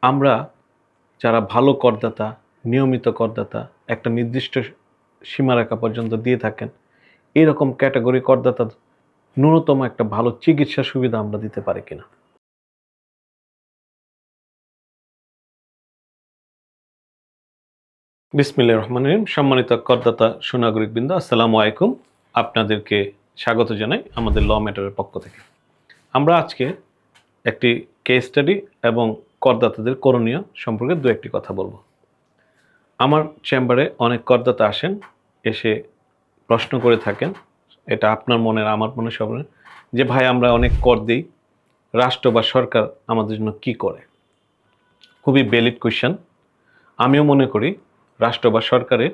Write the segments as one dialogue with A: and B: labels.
A: আমরা যারা ভালো করদাতা, নিয়মিত করদাতা, একটা নির্দিষ্ট সীমারেখা পর্যন্ত দিয়ে থাকেন, এরকম ক্যাটেগরি করদাতা ন্যূনতম একটা ভালো চিকিৎসা সুবিধা আমরা দিতে পারি কিনা? বিসমিল্লাহির রহমানির রহিম। সম্মানিত করদাতা সুনাগরিকবৃন্দ, আসসালামু আলাইকুম। আপনাদেরকে স্বাগত জানাই আমাদের ল ম্যাটারের পক্ষ থেকে। আমরা আজকে একটি কেস স্টাডি এবং করদাতাদের করণীয় সম্পর্কে দু একটি কথা বলবো। আমার চেম্বারে অনেক করদাতা আসেন, এসে প্রশ্ন করে থাকেন, এটা আপনার মনের আমার মনের সবার, যে ভাই আমরা অনেক কর দিই, রাষ্ট্র বা সরকার আমাদের জন্য কি করে? খুবই ভ্যালিড কোয়েশ্চেন। আমিও মনে করি রাষ্ট্র বা সরকারের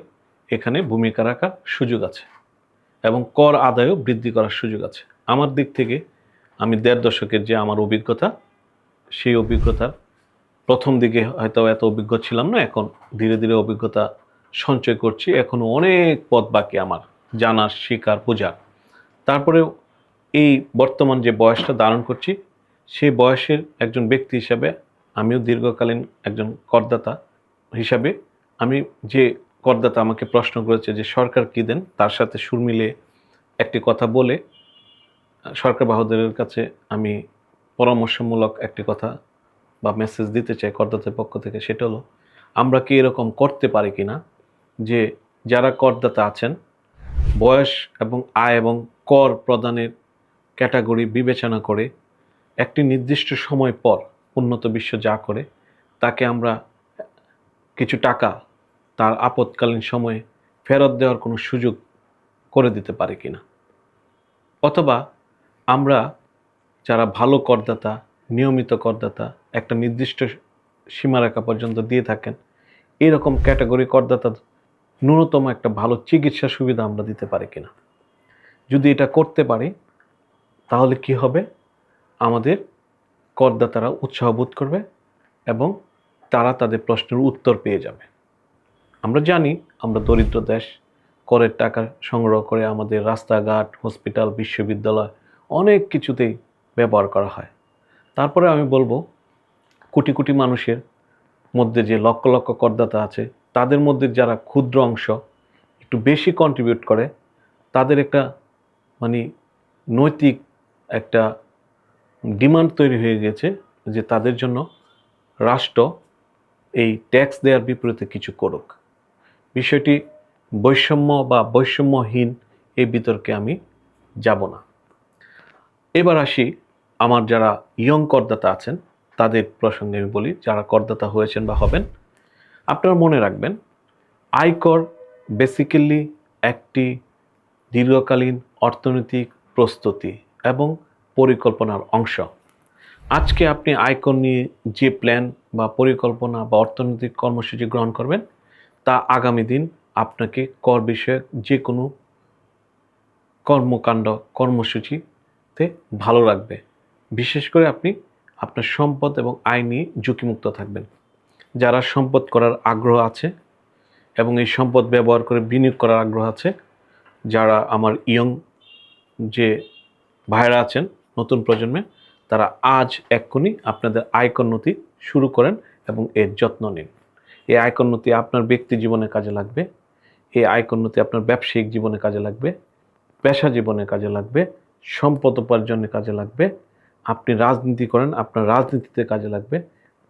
A: এখানে ভূমিকা রাখার সুযোগ আছে এবং কর আদায়ও বৃদ্ধি করার সুযোগ আছে। আমার দিক থেকে আমি ১.৫ দশকের যে আমার অভিজ্ঞতা, সেই অভিজ্ঞতার প্রথম দিকে হয়তো এত অভিজ্ঞ ছিলাম না, এখন ধীরে ধীরে অভিজ্ঞতা সঞ্চয় করছি। এখনও অনেক পথ বাকি আমার জানার, শেখার, বোঝার। তারপরেও এই বর্তমান যে বয়সটা ধারণ করছি, সেই বয়সের একজন ব্যক্তি হিসাবে আমিও দীর্ঘকালীন একজন করদাতা হিসাবে আমি যে করদাতা আমাকে প্রশ্ন করেছে যে সরকার কী দেন, তার সাথে সুর মিলে একটি কথা বলে সরকার বাহাদুরের কাছে আমি পরামর্শমূলক একটি কথা বা মেসেজ দিতে চাই করদাতার পক্ষ থেকে। সেটা হলো, আমরা কি এরকম করতে পারি কি না যে যারা করদাতা আছেন, বয়স এবং আয় এবং কর প্রদানের ক্যাটাগরি বিবেচনা করে একটি নির্দিষ্ট সময় পর উন্নত বিশ্ব যা করে, তাকে আমরা কিছু টাকা তার আপৎকালীন সময়ে ফেরত দেওয়ার কোনো সুযোগ করে দিতে পারি কিনা? অথবা আমরা যারা ভালো করদাতা, নিয়মিত করদাতা, একটা নির্দিষ্ট সীমারেখা পর্যন্ত দিয়ে থাকেন, এরকম ক্যাটাগরি করদাতা ন্যূনতম একটা ভালো চিকিৎসা সুবিধা আমরা দিতে পারি কিনা? যদি এটা করতে পারি, তাহলে কি হবে? আমাদের করদাতারা উৎসাহ বোধ করবে এবং তারা তাদের প্রশ্নের উত্তর পেয়ে যাবে। আমরা জানি আমরা দরিদ্র দেশ, করের টাকা সংগ্রহ করে আমাদের রাস্তাঘাট, হসপিটাল, বিশ্ববিদ্যালয় অনেক কিছুতেই ব্যবহার করা হয়। তারপরে আমি বলবো, কোটি কোটি মানুষের মধ্যে যে লক্ষ লক্ষ করদাতা আছে, তাদের মধ্যে যারা ক্ষুদ্র অংশ একটু বেশি কন্ট্রিবিউট করে, তাদের একটা নৈতিক একটা ডিমান্ড তৈরি হয়ে গেছে যে তাদের জন্য রাষ্ট্র এই ট্যাক্স দেওয়ার বিপরীতে কিছু করুক। বিষয়টি বৈষম্য বা বৈষম্যহীন, এই বিতর্কে আমি যাব না। এবার আসি আমার যারা ইয়ং করদাতা আছেন তাদের প্রসঙ্গে আমি বলি, যারা করদাতা হয়েছেন বা হবেন। আপনারা মনে রাখবেন, আয়কর বেসিক্যালি একটি দীর্ঘকালীন অর্থনৈতিক প্রস্তুতি এবং পরিকল্পনার অংশ। আজকে আপনি আয়কর নিয়ে যে প্ল্যান বা পরিকল্পনা বা অর্থনৈতিক কর্মসূচি গ্রহণ করবেন, তা আগামী দিন আপনাকে কর বিষয়ক যে কোনো কর্মকাণ্ড, কর্মসূচিতে ভালো রাখবে। বিশেষ করে আপনি আপনার সম্পদ এবং আয় নিয়ে ঝুঁকিমুক্ত থাকবেন। যারা সম্পদ করার আগ্রহ আছে এবং এই সম্পদ ব্যবহার করে বিনিয়োগ করার আগ্রহ আছে, যারা আমার ইয়ং যে ভাইরা আছেন নতুন প্রজন্মে, তারা আজ এক্ষুনি আপনাদের আয়কর নথি শুরু করেন এবং এর যত্ন নিন। এই আয়কর নথি আপনার ব্যক্তি জীবনে কাজে লাগবে, এই আয়কর নথি আপনার ব্যবসায়িক জীবনে কাজে লাগবে, পেশা জীবনে কাজে লাগবে, সম্পদ উপার্জনে কাজে লাগবে। আপনি রাজনীতি করেন, আপনার রাজনীতিতে কাজে লাগবে।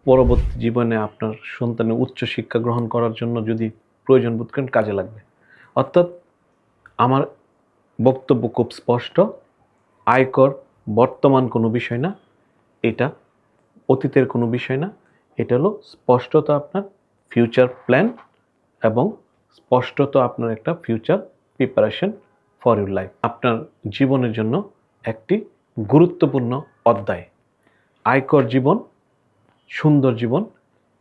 A: পরবর্তী জীবনে আপনার সন্তানের উচ্চ শিক্ষা গ্রহণ করার জন্য যদি প্রয়োজন বোধ করেন, কাজে লাগবে। অর্থাৎ আমার বক্তব্য খুব স্পষ্ট, আয়কর বর্তমান কোনো বিষয় না, এটা অতীতের কোনো বিষয় না, এটা হলো স্পষ্টত আপনার ফিউচার প্ল্যান এবং স্পষ্টত আপনার একটা future preparation for your life. আপনার জীবনের জন্য একটি গুরুত্বপূর্ণ অধ্যায়। আয়কর জীবন, সুন্দর জীবন,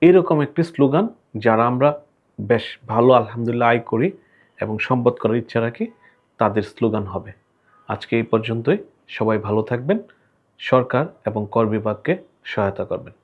A: এরকম একটি স্লোগান যারা আমরা বেশ ভালো আলহামদুলিল্লাহ আয় করি এবং সম্পদ করার ইচ্ছা রাখি, তাদের স্লোগান হবে। আজকে এই পর্যন্তই। সবাই ভালো থাকবেন। সরকার এবং কর বিভাগকে সহায়তা করবেন।